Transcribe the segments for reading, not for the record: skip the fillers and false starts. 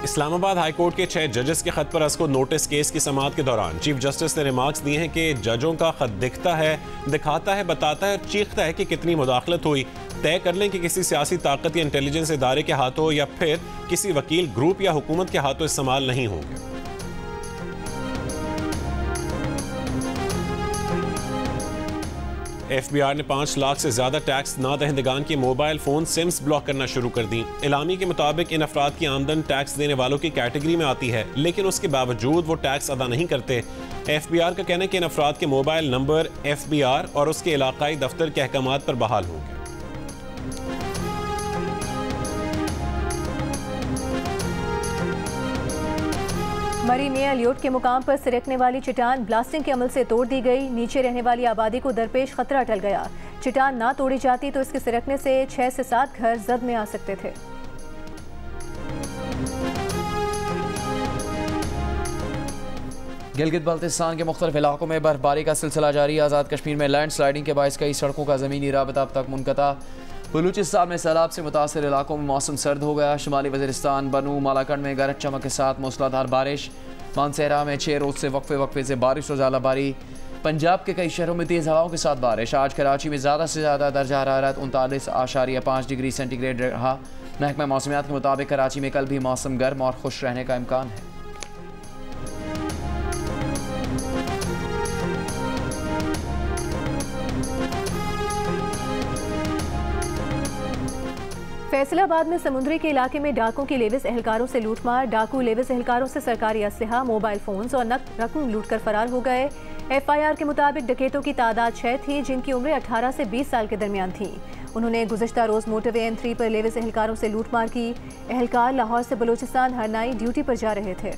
Islamabad high court के 6 जजेस के खत पर असको नोटिस केस की समाअत के दौरान चीफ जस्टिस ने रिमार्क्स दिए हैं कि जजों का खत दिखता है, दिखाता है, बताता है, चीखता है कि कितनी मुदाखलत हुई। तय कर लें कि किसी सियासी ताकत या इंटेलिजेंस इदारे के हाथों या फिर किसी वकील ग्रुप या हुकूमत के हाथों इस्तेमाल नहीं होंगे। FBI ने 5 लाख से ज्यादा टैक्स ना दहिंदगान की मोबाइल फोन सिम्स ब्लॉक करना शुरू कर दी। इलामी के मुताबिक इन अफराद की आमदन टैक्स देने वालों की कैटेगरी में आती है, लेकिन उसके बावजूद वो टैक्स अदा नहीं करते। FBI का कहना है कि इन अफराद के मोबाइल नंबर FBR और उसके इलाकाई दफ्तर के अहकामात पर बहाल होंगे। मरी में एलियोट के मुकाम पर सिरकने वाली चट्टान ब्लास्टिंग के अमल से तोड़ दी गई। नीचे रहने वाली आबादी को दरपेश खतरा टल गया। चट्टान ना तोड़ी जाती तो इसके सिरकने से 6 से 7 घर जद में आ सकते थे। गिलगित बल्तिस्तान के मुख्तलिफ इलाकों में बर्फबारी का सिलसिला जारी। आज़ाद कश्मीर में लैंड स्लाइडिंग के बायस कई सड़कों का ज़मीनी राबता अब तक मुनक़ता। बलूचिस्तान में सैलाब से मुतासर इलाकों में मौसम सर्द हो गया। शुमाली वज़ीरिस्तान, बनू, मालाकंड में गरज चमक के साथ मूसलाधार बारिश। मानसेरा में 6 रोज़ से वक्फे से बारिश और ज़ालाबारी। पंजाब के कई शहरों में तेज़ हवाओं के साथ बारिश। आज कराची में ज़्यादा से ज़्यादा दर्जा हरारत 39.5 डिग्री सेंटीग्रेड रहा। महकमा मौसमियात के मुताबिक कराची में कल भी मौसम गर्म और खुश रहने का इम्कान है। फैसलाबाद में समुद्री के इलाके में डाकुओं की लेविस एहलकारों से लूटमार। डाकू लेविस एहलकारों से सरकारी असलहा, मोबाइल फोन्स और नकद रकम लूटकर फरार हो गए। FIR के मुताबिक डकैतों की तादाद 6 थी, जिनकी उम्रें 18 से 20 साल के दरमियान थी। उन्होंने गुज़श्ता रोज़ मोटरवे M3 पर लेविस एहलकारों से लूटमार की। एहलकार लाहौर से बलूचिस्तान हर नाइट ड्यूटी पर जा रहे थे।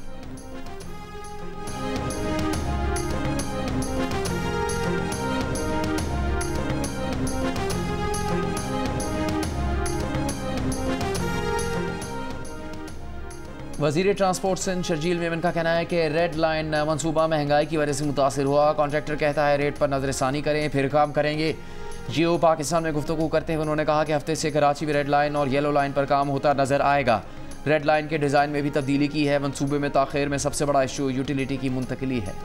वज़ीर ट्रांसपोर्ट सिंध शर्जील मेमन का कहना है कि रेड लाइन मनसूबा महंगाई की वजह से मुतासर हुआ। कॉन्ट्रैक्टर कहता है रेट पर नजरसानी करें फिर काम करेंगे। जियो पाकिस्तान में गुफ्तगू करते हुए उन्होंने कहा कि हफ्ते से कराची में रेड लाइन और येलो लाइन पर काम होता नजर आएगा। रेड लाइन के डिज़ाइन में भी तब्दीली की है। मनसूबे में ताख़ीर में सबसे बड़ा इशू यूटिलिटी की मुंतकिली है।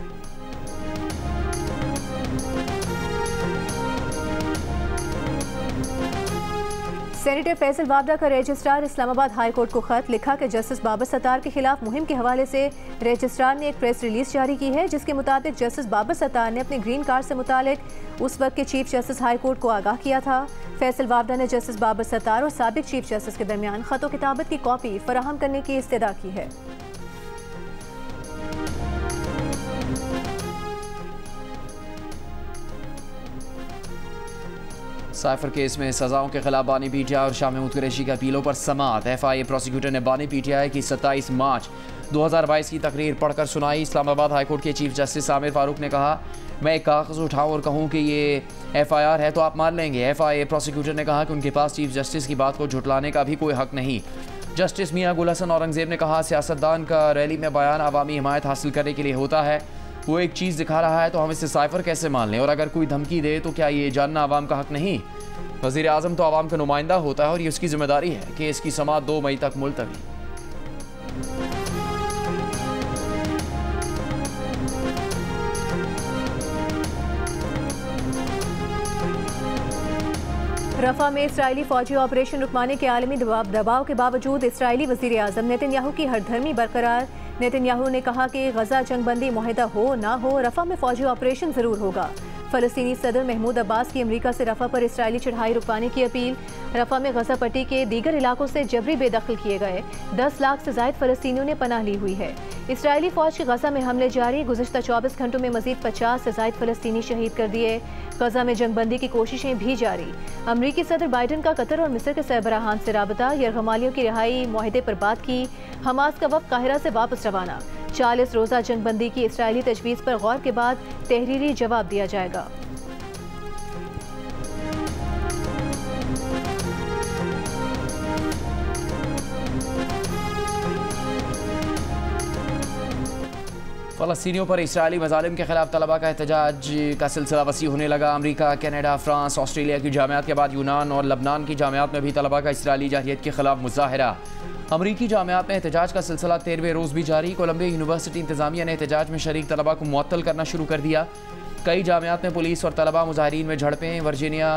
सेनेटर फैसल वाबडा का रजिस्ट्रार इस्लामाबाद हाई कोर्ट को खत लिखा कि जस्टिस बाबर सत्तार के खिलाफ मुहिम के हवाले से रजिस्ट्रार ने एक प्रेस रिलीज जारी की है, जिसके मुताबिक जस्टिस बाबर सत्तार ने अपने ग्रीन कार्ड से मुतालिक उस वक्त के चीफ जस्टिस हाई कोर्ट को आगाह किया था। फैसल वाबडा ने जस्टिस बाबर सत्तार और साबिक चीफ जस्टिस के दरमियान खत व किताबत की कॉपी फराहम करने की इस्तदा की है। साइफर केस में सजाओं के खिलाफ बानी PTI और शाह महमूद कुरैशी की अपीलों पर समाअत। FIA प्रोसिक्यूटर ने बानी PTI की 27 मार्च 2022 की तकरीर पढ़कर सुनाई। इस्लामाबाद हाई कोर्ट के चीफ जस्टिस आमिर फारूक ने कहा, मैं एक कागज़ उठाऊँ और कहूँ कि ये FIR है तो आप मान लेंगे। FIA प्रोसिक्यूटर ने कहा कि उनके पास चीफ जस्टिस की बात को झुटलाने का भी कोई हक नहीं। जस्टिस मियाँ गुल हसन औरंगजेब ने कहा, सियासतदान का रैली में बयान अवामी हिमायत हासिल करने के लिए होता है। वो एक चीज़ दिखा रहा है तो हम इसे साइफर कैसे मान लें, और अगर कोई धमकी दे तो क्या ये जानना आवाम का हक नहीं? वज़ीर आज़म तो आवाम का नुमाइंदा होता है और ये उसकी जिम्मेदारी है कि इसकी समाअत 2 मई तक मुलतवी। रफा में इसराइली फौजी ऑपरेशन रुकवाने के आलमी दबाव के बावजूद इसराइली वज़ीर आज़म नेतन्याहू की हरधर्मी बरकरार। नेतन्याहू ने कहा कि गजा जंगबंदी मुआहिदा हो ना हो, रफा में फौजी ऑपरेशन ज़रूर होगा। फ़लस्तीनी सदर महमूद अब्बास की अमरीका से रफा पर इसराइली चढ़ाई रुकवाने की अपील। रफा में गजा पट्टी के दीगर इलाकों से जबरी बेदखल किए गए 10 लाख से ज़ायद फ़लस्तीनियों ने पनाह ली हुई है। इसराइली फ़ौज के गजा में हमले जारी। गुज़श्ता 24 घंटों में मज़ीद 50 से ज़ायद फ़लस्तीनी शहीद कर दिए। गजा में जंगबंदी की कोशिशें भी जारी। अमरीकी सदर बाइडन का कतर और मिस्र के सरबराहान से राबता। यरगमालियों की रिहाई मुआहिदे पर बात की। हमास का वफ़द काहिरा से वापस रवाना। 40 रोज़ा जंगबंदी की इसराइली तजवीज़ पर गौर के बाद तहरीरी जवाब दिया जाएगा। फ़लस्तीनियों पर इसराइली मज़ालिम के खिलाफ तलबा का एहतजाज का सिलसिला वसी होने लगा। अमरीका, कनाडा, फ्रांस, ऑस्ट्रेलिया की जामियात के बाद यूनान और लबनान की जामियात में भी तलबा का इसराइली जारहियत के खिलाफ मुजाहरा। अमरीकी जामियात में एहतजाज का सिलसिला 13वें रोज़ भी जारी। कोलंबिया यूनिवर्सिटी इंतज़ामिया ने एहतजाज में शरीक तलबा को मुअत्तल करना शुरू कर दिया। कई जामियात में पुलिस और तलबा मुजाहिरीन में झड़पें। वर्जीनिया,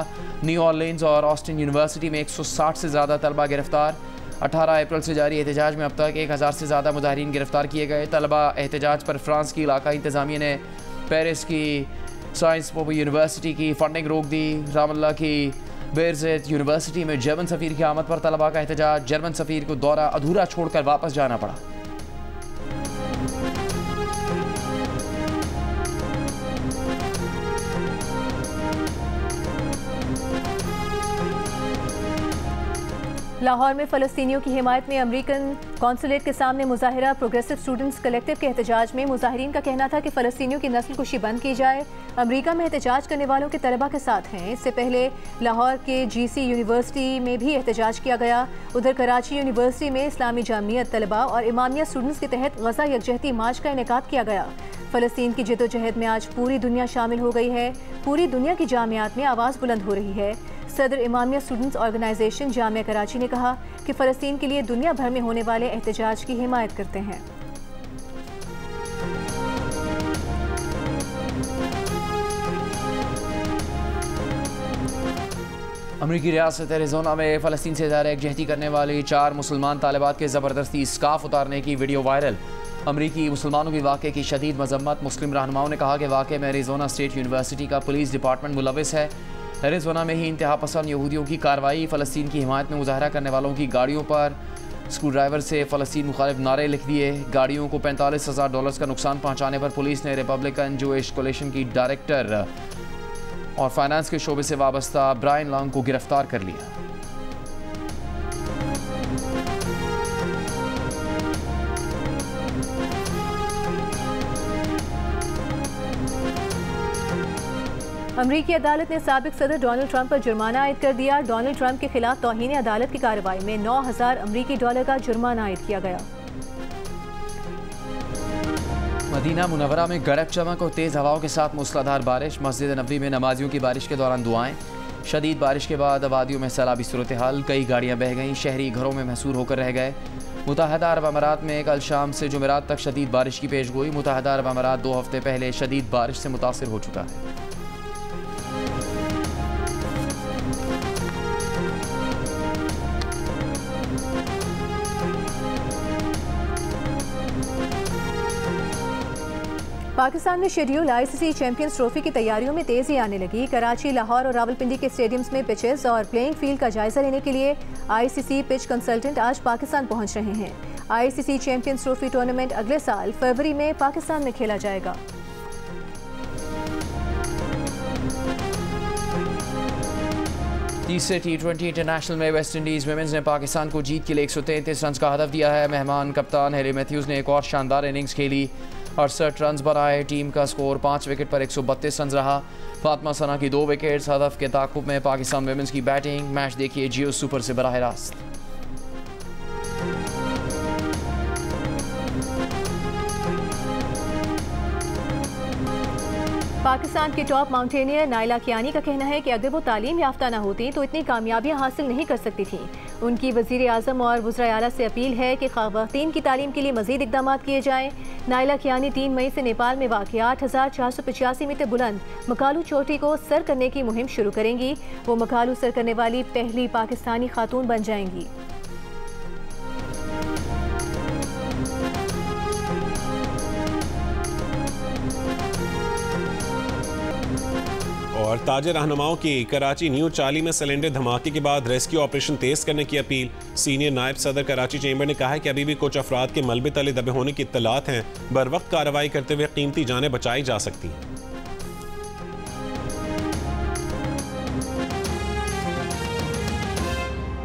न्यू ऑरलीन्स और ऑस्टिन यूनिवर्सिटी में 160 से ज़्यादा तलबा गिरफ्तार। 18 अप्रैल से जारी एहतजाज में अब तक 1000 से ज़्यादा मुजाहिरीन गिरफ्तार किए गए। तलबा एहतजाज पर फ्रांस की इलाकाई इंतज़ामिया ने पेरिस की साइंस पो यूनिवर्सिटी की फंडिंग रोक दी। रामल्ला की बेरज़ेत यूनिवर्सिटी में जर्मन सफ़ीर की आमद पर तलबा का एहतजाज। जर्मन सफ़ीर को दौरा अधूरा छोड़कर वापस जाना पड़ा। लाहौर में फ़लस्तीनियों की हिमायत में अमेरिकन कौंसुलेट के सामने मुजाहिरा। प्रोग्रेसिव स्टूडेंट्स कलेक्टिव के एहतजाज में मुजाहिरीन का कहना था कि फ़लस्तीनियों की नस्ल कुशी बंद की जाए। अमेरिका में एहतजाज करने वालों के तलबा के साथ हैं। इससे पहले लाहौर के GC यूनिवर्सिटी में भी एहतजाज किया गया। उधर कराची यूनिवर्सिटी में इस्लामी जामियत तलबा और इमामिया स्टूडेंट्स के तहत गज़ा यकजहती मार्च का इनेकाद किया गया। फ़लस्तीन की जद्दोजहद में आज पूरी दुनिया शामिल हो गई है। पूरी दुनिया की जामियात में आवाज़ बुलंद हो रही है। सदर इमामिया स्टूडेंट्स ऑर्गेनाइजेशन जामिया कराची ने कहा कि फ़लस्तीन के लिए दुनिया भर में होने वाले एहतजाज की हिमायत करते हैं। अमरीकी रियासत एरिज़ोना में फ़लस्तीन से ज़ाहिर यकजहती करने वाली 4 मुसलमान तालिबात के ज़बरदस्ती स्काफ उतारने की वीडियो वायरल। अमरीकी मुसलमानों की वाक़े की शदीद मजम्मत। मुस्लिम रहनुमाओं ने कहा कि वाक़े में एरिज़ोना स्टेट यूनिवर्सिटी का पुलिस डिपार्टमेंट मुलविस है। एरिज़ोना में ही इंतहा पसंद यहूदियों की कार्रवाई। फ़लस्तीन की हिमायत में मुजाहरा करने वालों की गाड़ियों पर स्क्रू ड्राइवर से फ़लस्तीन मुखालिफ नारे लिख दिए। गाड़ियों को $45,000 का नुकसान पहुँचाने पर पुलिस ने रिपब्लिकन जूइश कोलिशन की डायरेक्टर और फाइनेंस के शोबे से वाबस्ता ब्रायन लॉन्ग को गिरफ्तार कर लिया। अमरीकी अदालत ने साबिक सदर डोनाल्ड ट्रंप पर जुर्माना आयद कर दिया। डोनाल्ड ट्रंप के खिलाफ तौहीन अदालत की कार्रवाई में $9,000 अमरीकी का जुर्माना आयद किया गया। मदीना मुनव्वरा में गरज चमक और तेज़ हवाओं के साथ मूसलाधार बारिश। मस्जिद नबवी में नमाजियों की बारिश के दौरान दुआएं। शदीद बारिश के बाद आबादियों में सैलाबी सूरत हाल। कई गाड़ियाँ बह गईं। शहरी घरों में महसूर होकर रह गए। मुत्तहदा अरब अमारात में कल शाम से जुमेरात तक शदीद बारिश की पेशगोई। मुत्तहदा अरब अमारात 2 हफ्ते पहले शदीद बारिश से मुतासिर हो चुका है। पाकिस्तान में शेड्यूल ICC चैंपियंस ट्रॉफी की तैयारियों में तेजी आने लगी। कराची, लाहौर और रावलपिंडी के स्टेडियम्स में पिचेस और प्लेइंग फील्ड का जायजा लेने के लिए ICC पिच कंसल्टेंट आज पाकिस्तान पहुंच रहे हैं। ICC चैंपियंस ट्रॉफी टूर्नामेंट अगले साल फरवरी में पाकिस्तान में खेला जाएगा। तीसरे T20 इंटरनेशनल में वेस्ट इंडीज़ वुमेन्स ने पाकिस्तान को जीत के लिए 133 रन का हदफ दिया है। मेहमान कप्तान हैरी मैथ्यूज़ ने एक और शानदार इनिंग्स खेली। 68 रन बनाए। टीम का स्कोर 5 विकेट पर 132 रन रहा। फातिमा सना की 2 विकेट्स। हदफ के ताक़ुब में पाकिस्तान वुमेन्स की बैटिंग। मैच देखिए जियो सुपर से बराह रास्त। पाकिस्तान के टॉप माउंटेनियर नाइला कियानी का कहना है कि अगर वो तालीम याफ्ता न होती तो इतनी कामयाबियां हासिल नहीं कर सकती थी। उनकी वज़ीर आज़म और वज़राए आला से अपील है कि ख़वातीन की तालीम के लिए मज़ीद इक़दाम किए जाएँ। नाइला कियानी 3 मई से नेपाल में वाक़ 8,485 मीटर बुलंद मकालू चोटी को सर करने की मुहिम शुरू करेंगी। वो मकालू सर करने वाली पहली पाकिस्तानी खातून बन जाएंगी। और ताजे रहनुमाओं की कराची न्यू चाली में सिलेंडर धमाके के बाद रेस्क्यू ऑपरेशन तेज करने की अपील। सीनियर नायब सदर कराची चेंबर ने कहा है कि अभी भी कुछ अफराद के मलबे तले दबे होने की इत्तलात हैं। बर वक्त कार्रवाई करते हुए कीमती जानें बचाई जा सकती हैं।